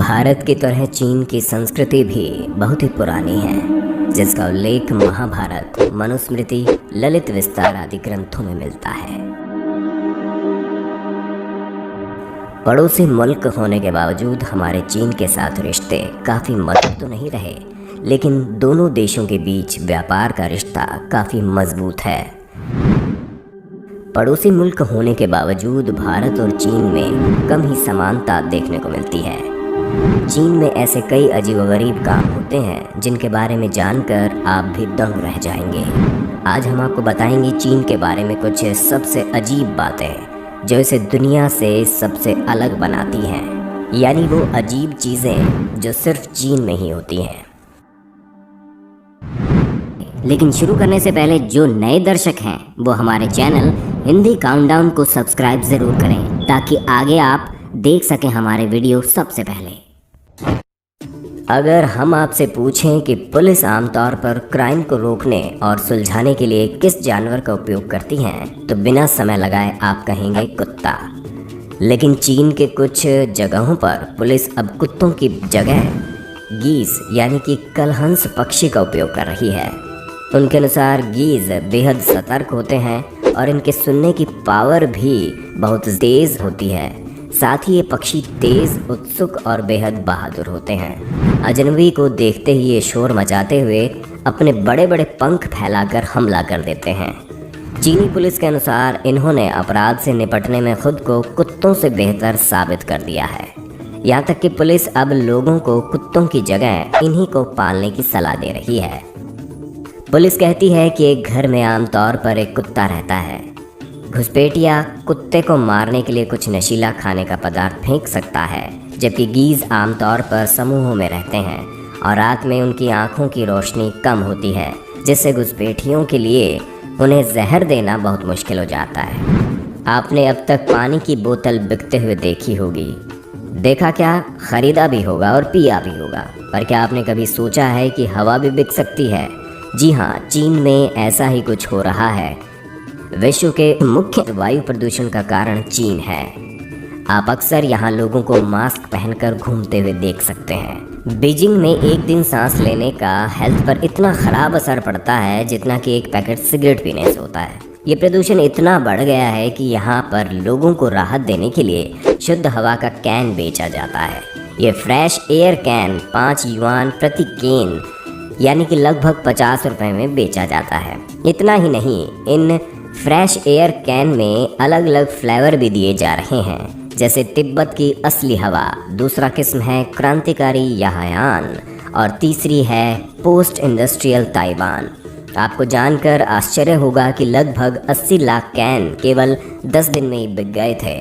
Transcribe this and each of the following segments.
भारत की तरह चीन की संस्कृति भी बहुत ही पुरानी है, जिसका उल्लेख महाभारत, मनुस्मृति, ललित विस्तार आदि ग्रंथों में मिलता है। पड़ोसी मुल्क होने के बावजूद हमारे चीन के साथ रिश्ते काफ़ी मधुर तो नहीं रहे, लेकिन दोनों देशों के बीच व्यापार का रिश्ता काफ़ी मजबूत है। पड़ोसी मुल्क होने के बावजूद भारत और चीन में कम ही समानता देखने को मिलती है। चीन में ऐसे कई अजीबोगरीब काम होते हैं जिनके बारे में जानकर आप भी दंग रह जाएंगे। आज हम आपको बताएंगे चीन के बारे में कुछ सबसे अजीब बातें जो इसे दुनिया से सबसे अलग बनाती हैं, यानी वो अजीब चीज़ें जो सिर्फ चीन में ही होती हैं। लेकिन शुरू करने से पहले जो नए दर्शक हैं वो हमारे चैनल हिंदी काउंटडाउन को सब्सक्राइब ज़रूर करें, ताकि आगे आप देख सकें हमारे वीडियो सबसे पहले। अगर हम आपसे पूछें कि पुलिस आमतौर पर क्राइम को रोकने और सुलझाने के लिए किस जानवर का उपयोग करती हैं, तो बिना समय लगाए आप कहेंगे कुत्ता। लेकिन चीन के कुछ जगहों पर पुलिस अब कुत्तों की जगह गीज़ यानी कि कलहंस पक्षी का उपयोग कर रही है। उनके अनुसार गीज़ बेहद सतर्क होते हैं और इनके सुनने की पावर भी बहुत तेज़ होती है। साथ ही ये पक्षी तेज़, उत्सुक और बेहद बहादुर होते हैं। अजनबी को देखते ही ये शोर मचाते हुए अपने बड़े बड़े पंख फैलाकर हमला कर देते हैं। चीनी पुलिस के अनुसार इन्होंने अपराध से निपटने में खुद को कुत्तों से बेहतर साबित कर दिया है। यहाँ तक कि पुलिस अब लोगों को कुत्तों की जगह इन्हीं को पालने की सलाह दे रही है। पुलिस कहती है कि एक घर में आमतौर पर एक कुत्ता रहता है। घुसपैठिया कुत्ते को मारने के लिए कुछ नशीला खाने का पदार्थ फेंक सकता है, जबकि गीज़ आमतौर पर समूहों में रहते हैं और रात में उनकी आँखों की रोशनी कम होती है, जिससे घुसपैठियों के लिए उन्हें जहर देना बहुत मुश्किल हो जाता है। आपने अब तक पानी की बोतल बिकते हुए देखी होगी, देखा क्या, ख़रीदा भी होगा और पिया भी होगा, पर क्या आपने कभी सोचा है कि हवा भी बिक सकती है? जी हाँ, चीन में ऐसा ही कुछ हो रहा है। विश्व के मुख्य वायु प्रदूषण का कारण चीन है। आप अक्सर यहाँ लोगों को मास्क पहनकर घूमते हुए देख सकते हैं। बीजिंग में एक दिन सांस लेने का हेल्थ पर इतना ख़राब असर पड़ता है जितना कि एक पैकेट सिगरेट पीने से होता है। ये प्रदूषण इतना बढ़ गया है कि यहाँ पर लोगों को राहत देने के लिए शुद्ध हवा का कैन बेचा जाता है। ये फ्रेश एयर कैन 5 युआन प्रति केन यानी कि लगभग 50 रुपये में बेचा जाता है। इतना ही नहीं, इन फ्रेश एयर कैन में अलग अलग फ्लेवर भी दिए जा रहे हैं, जैसे तिब्बत की असली हवा, दूसरा किस्म है क्रांतिकारी यायान और तीसरी है पोस्ट इंडस्ट्रियल ताइवान। आपको जानकर आश्चर्य होगा कि लगभग 80 लाख कैन केवल 10 दिन में ही बिक गए थे।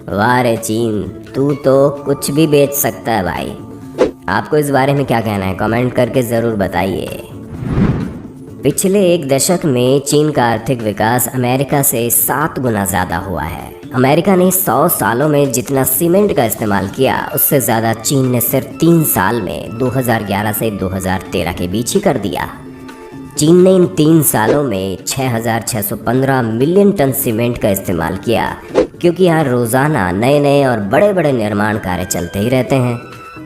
वाह रे चीन, तू तो कुछ भी बेच सकता है भाई। आपको इस बारे में क्या कहना है, कमेंट करके ज़रूर बताइए। पिछले एक दशक में चीन का आर्थिक विकास अमेरिका से 7 गुना ज़्यादा हुआ है। अमेरिका ने 100 सालों में जितना सीमेंट का इस्तेमाल किया, उससे ज़्यादा चीन ने सिर्फ 3 साल में 2011 से 2013 के बीच ही कर दिया। चीन ने इन 3 सालों में 6,615 मिलियन टन सीमेंट का इस्तेमाल किया, क्योंकि यहाँ रोज़ाना नए नए और बड़े बड़े निर्माण कार्य चलते ही रहते हैं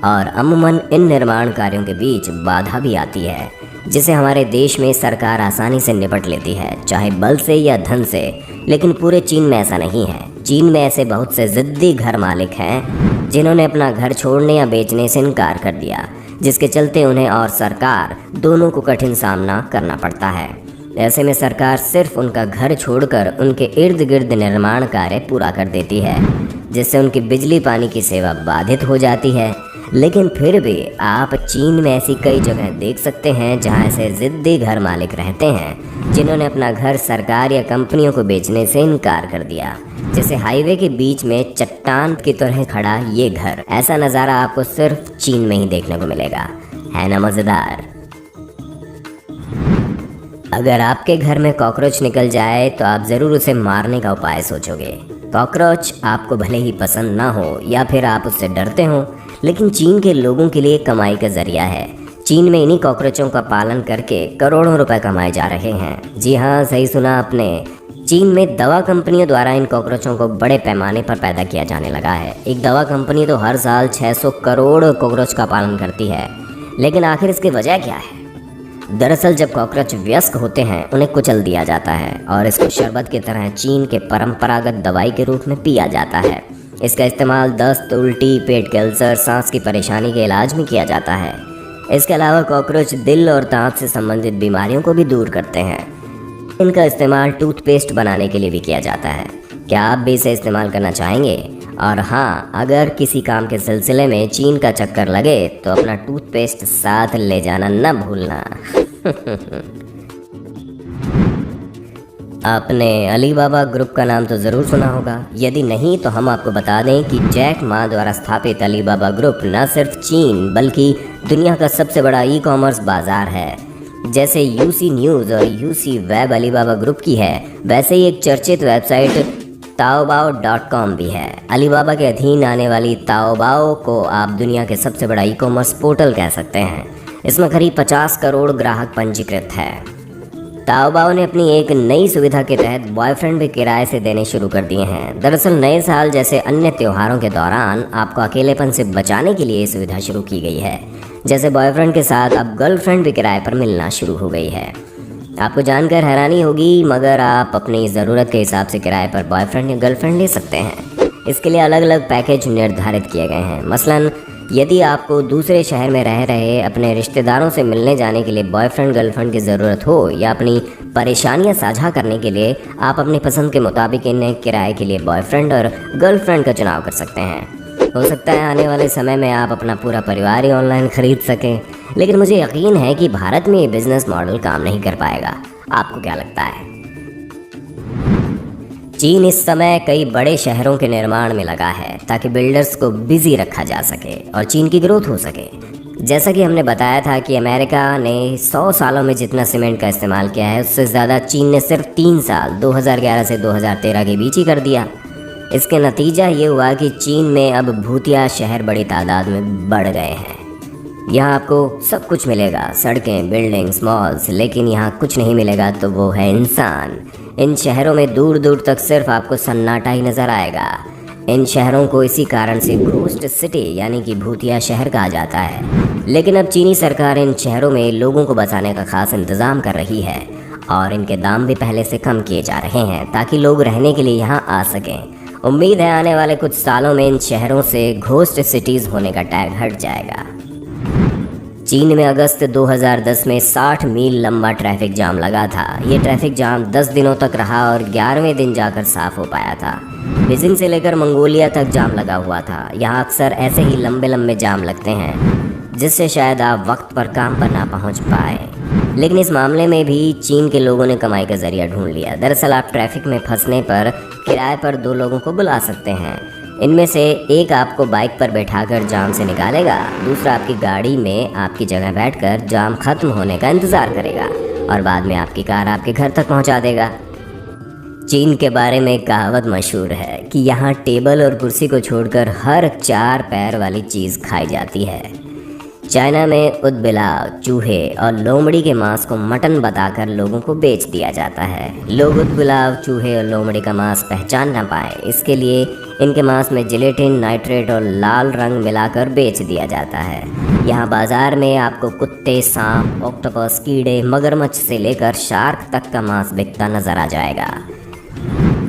और अमूमन इन निर्माण कार्यों के बीच बाधा भी आती है, जिसे हमारे देश में सरकार आसानी से निपट लेती है, चाहे बल से या धन से। लेकिन पूरे चीन में ऐसा नहीं है। चीन में ऐसे बहुत से ज़िद्दी घर मालिक हैं जिन्होंने अपना घर छोड़ने या बेचने से इनकार कर दिया, जिसके चलते उन्हें और सरकार दोनों को कठिन सामना करना पड़ता है। ऐसे में सरकार सिर्फ उनका घर छोड़कर उनके इर्द गिर्द निर्माण कार्य पूरा कर देती है, जिससे उनकी बिजली पानी की सेवा बाधित हो जाती है। लेकिन फिर भी आप चीन में ऐसी कई जगह देख सकते हैं जहां ऐसे ज़िद्दी घर मालिक रहते हैं जिन्होंने अपना घर सरकार या कंपनियों को बेचने से इनकार कर दिया। जैसे हाईवे के बीच में चट्टान की तरह खड़ा ये घर, ऐसा नज़ारा आपको सिर्फ चीन में ही देखने को मिलेगा। है ना मज़ेदार? अगर आपके घर में कॉकरोच निकल जाए तो आप ज़रूर उसे मारने का उपाय सोचोगे। कॉकरोच आपको भले ही पसंद ना हो या फिर आप उससे डरते हो, लेकिन चीन के लोगों के लिए कमाई का जरिया है। चीन में इन्हीं कॉकरोचों का पालन करके करोड़ों रुपए कमाए जा रहे हैं। जी हाँ, सही सुना आपने, चीन में दवा कंपनियों द्वारा इन कॉकरोचों को बड़े पैमाने पर पैदा किया जाने लगा है। एक दवा कंपनी तो हर साल 600 करोड़ कॉकरोच का पालन करती है, लेकिन आखिर इसकी वजह क्या है? दरअसल जब कॉकरोच वयस्क होते हैं उन्हें कुचल दिया जाता है और इसको शरबत की तरह चीन के परंपरागत दवाई के रूप में पिया जाता है। इसका इस्तेमाल दस्त, उल्टी, पेट कैंसर, सांस की परेशानी के इलाज में किया जाता है। इसके अलावा कॉकरोच दिल और दांत से संबंधित बीमारियों को भी दूर करते हैं। इनका इस्तेमाल टूथपेस्ट बनाने के लिए भी किया जाता है। क्या आप भी इसे इस्तेमाल करना चाहेंगे? और हाँ, अगर किसी काम के सिलसिले में चीन का चक्कर लगे तो अपना टूथपेस्ट साथ ले जाना न भूलना। आपने अलीबाबा ग्रुप का नाम तो ज़रूर सुना होगा। यदि नहीं तो हम आपको बता दें कि जैक मा द्वारा स्थापित अलीबाबा ग्रुप न सिर्फ चीन बल्कि दुनिया का सबसे बड़ा ई कॉमर्स बाज़ार है। जैसे यूसी न्यूज़ और यूसी वेब अलीबाबा ग्रुप की है, वैसे ही एक चर्चित वेबसाइट taobao.com भी है। अलीबाबा के अधीन आने वाली ताओबाओ को आप दुनिया के सबसे बड़ा ई कॉमर्स पोर्टल कह सकते हैं। इसमें करीब 50 करोड़ ग्राहक पंजीकृत है। ताओबाओ ने अपनी एक नई सुविधा के तहत बॉयफ्रेंड भी किराए से देने शुरू कर दिए हैं। दरअसल नए साल जैसे अन्य त्योहारों के दौरान आपको अकेलेपन से बचाने के लिए ये सुविधा शुरू की गई है। जैसे बॉयफ्रेंड के साथ अब गर्लफ्रेंड भी किराए पर मिलना शुरू हो गई है। आपको जानकर हैरानी होगी, मगर आप अपनी ज़रूरत के हिसाब से किराए पर बॉयफ्रेंड या गर्लफ्रेंड ले सकते हैं। इसके लिए अलग अलग पैकेज निर्धारित किए गए हैं। मसलन यदि आपको दूसरे शहर में रह रहे अपने रिश्तेदारों से मिलने जाने के लिए बॉयफ्रेंड गर्लफ्रेंड की ज़रूरत हो या अपनी परेशानियां साझा करने के लिए, आप अपनी पसंद के मुताबिक इन्हें किराए के लिए बॉयफ्रेंड और गर्लफ्रेंड का चुनाव कर सकते हैं। हो सकता है आने वाले समय में आप अपना पूरा परिवार ही ऑनलाइन खरीद सकें, लेकिन मुझे यकीन है कि भारत में ये बिजनेस मॉडल काम नहीं कर पाएगा। आपको क्या लगता है? चीन इस समय कई बड़े शहरों के निर्माण में लगा है ताकि बिल्डर्स को बिजी रखा जा सके और चीन की ग्रोथ हो सके। जैसा कि हमने बताया था कि अमेरिका ने 100 सालों में जितना सीमेंट का इस्तेमाल किया है, उससे ज़्यादा चीन ने सिर्फ 3 साल 2011 से 2013 के बीच ही कर दिया। इसके नतीजा ये हुआ कि चीन में अब भूतिया शहर बड़ी तादाद में बढ़ गए हैं। यहाँ आपको सब कुछ मिलेगा, सड़कें, बिल्डिंग्स, मॉल्स, लेकिन यहाँ कुछ नहीं मिलेगा तो वो है इंसान। इन शहरों में दूर दूर तक सिर्फ आपको सन्नाटा ही नज़र आएगा। इन शहरों को इसी कारण से घोस्ट सिटी यानी कि भूतिया शहर कहा जाता है। लेकिन अब चीनी सरकार इन शहरों में लोगों को बसाने का खास इंतज़ाम कर रही है और इनके दाम भी पहले से कम किए जा रहे हैं ताकि लोग रहने के लिए यहाँ आ सकें। उम्मीद है आने वाले कुछ सालों में इन शहरों से घोस्ट सिटीज़ होने का टैग हट जाएगा। चीन में अगस्त 2010 में 60 मील लंबा ट्रैफिक जाम लगा था। ये ट्रैफिक जाम 10 दिनों तक रहा और 11वें दिन जाकर साफ हो पाया था। बीजिंग से लेकर मंगोलिया तक जाम लगा हुआ था। यहाँ अक्सर ऐसे ही लंबे लंबे जाम लगते हैं जिससे शायद आप वक्त पर काम पर ना पहुँच पाए। लेकिन इस मामले में भी चीन के लोगों ने कमाई का जरिया ढूंढ लिया। दरअसल आप ट्रैफिक में फंसने पर किराए पर 2 लोगों को बुला सकते हैं। इनमें से एक आपको बाइक पर बैठाकर जाम से निकालेगा, दूसरा आपकी गाड़ी में आपकी जगह बैठकर जाम खत्म होने का इंतज़ार करेगा और बाद में आपकी कार आपके घर तक पहुंचा देगा। चीन के बारे में एक कहावत मशहूर है कि यहाँ टेबल और कुर्सी को छोड़कर हर 4 पैर वाली चीज़ खाई जाती है। चाइना में उदबिलाव, चूहे और लोमड़ी के मांस को मटन बताकर लोगों को बेच दिया जाता है। लोग उदबिलाव, चूहे और लोमड़ी का मांस पहचान ना पाए, इसके लिए इनके मांस में जिलेटिन, नाइट्रेट और लाल रंग मिलाकर बेच दिया जाता है। यहाँ बाज़ार में आपको कुत्ते, सांप, ऑक्टोपस, कीड़े, मगरमच्छ से लेकर शार्क तक का मांस बिकता नज़र आ जाएगा।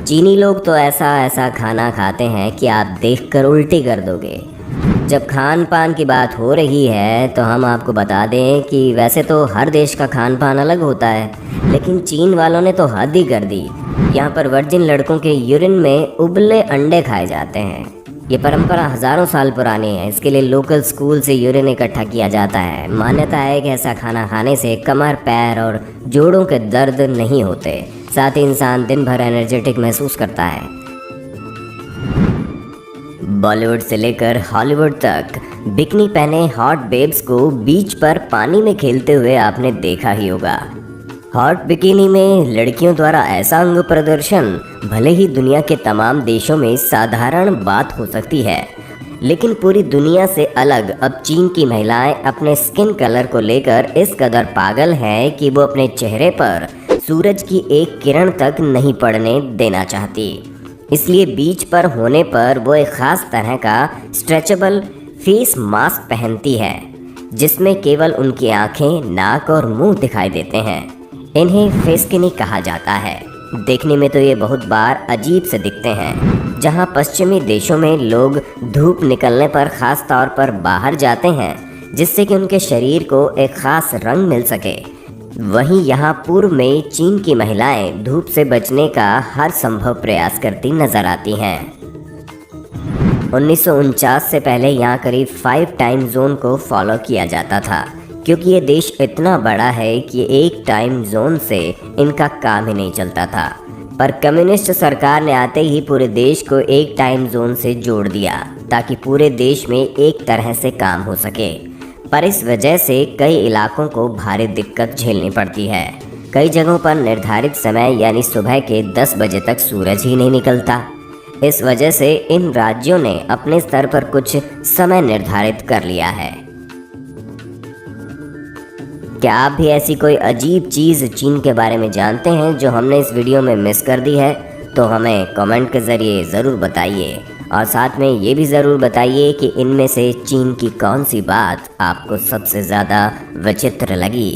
चीनी लोग तो ऐसा खाना खाते हैं कि आप देखकर उल्टी कर दोगे। जब खान पान की बात हो रही है तो हम आपको बता दें कि वैसे तो हर देश का खान पान अलग होता है, लेकिन चीन वालों ने तो हद ही कर दी। यहाँ पर वर्जिन लड़कों के यूरिन में उबले अंडे खाए जाते हैं। ये परंपरा हज़ारों साल पुरानी है। इसके लिए लोकल स्कूल से यूरिन इकट्ठा किया जाता है। मान्यता है कि ऐसा खाना खाने से कमर, पैर और जोड़ों के दर्द नहीं होते, साथ ही इंसान दिन भर एनर्जेटिक महसूस करता है। बॉलीवुड से लेकर हॉलीवुड तक बिकनी पहने हॉट बेब्स को बीच पर पानी में खेलते हुए आपने देखा ही होगा। हॉट बिकिनी में लड़कियों द्वारा ऐसा अंग प्रदर्शन भले ही दुनिया के तमाम देशों में साधारण बात हो सकती है, लेकिन पूरी दुनिया से अलग अब चीन की महिलाएं अपने स्किन कलर को लेकर इस कदर पागल हैं कि वो अपने चेहरे पर सूरज की एक किरण तक नहीं पड़ने देना चाहती। इसलिए बीच पर होने पर वो एक ख़ास तरह का स्ट्रेचेबल फेस मास्क पहनती है, जिसमें केवल उनकी आंखें, नाक और मुंह दिखाई देते हैं। इन्हें फेसकिनी कहा जाता है। देखने में तो ये बहुत बार अजीब से दिखते हैं। जहाँ पश्चिमी देशों में लोग धूप निकलने पर ख़ास तौर पर बाहर जाते हैं, जिससे कि उनके शरीर को एक ख़ास रंग मिल सके, वहीं यहाँ पूर्व में चीन की महिलाएं धूप से बचने का हर संभव प्रयास करती नजर आती हैं। 1949 से पहले यहाँ करीब 5 टाइम जोन को फॉलो किया जाता था, क्योंकि ये देश इतना बड़ा है कि एक टाइम जोन से इनका काम ही नहीं चलता था। पर कम्युनिस्ट सरकार ने आते ही पूरे देश को एक टाइम जोन से जोड़ दिया, ताकि पूरे देश में एक तरह से काम हो सके। पर इस वजह से कई इलाकों को भारी दिक्कत झेलनी पड़ती है। कई जगहों पर निर्धारित समय यानी सुबह के 10 बजे तक सूरज ही नहीं निकलता। इस वजह से इन राज्यों ने अपने स्तर पर कुछ समय निर्धारित कर लिया है। क्या आप भी ऐसी कोई अजीब चीज़ चीन के बारे में जानते हैं जो हमने इस वीडियो में मिस कर दी है? तो हमें कमेंट के ज़रिए ज़रूर बताइए, और साथ में ये भी ज़रूर बताइए कि इनमें से चीन की कौन सी बात आपको सबसे ज़्यादा विचित्र लगी।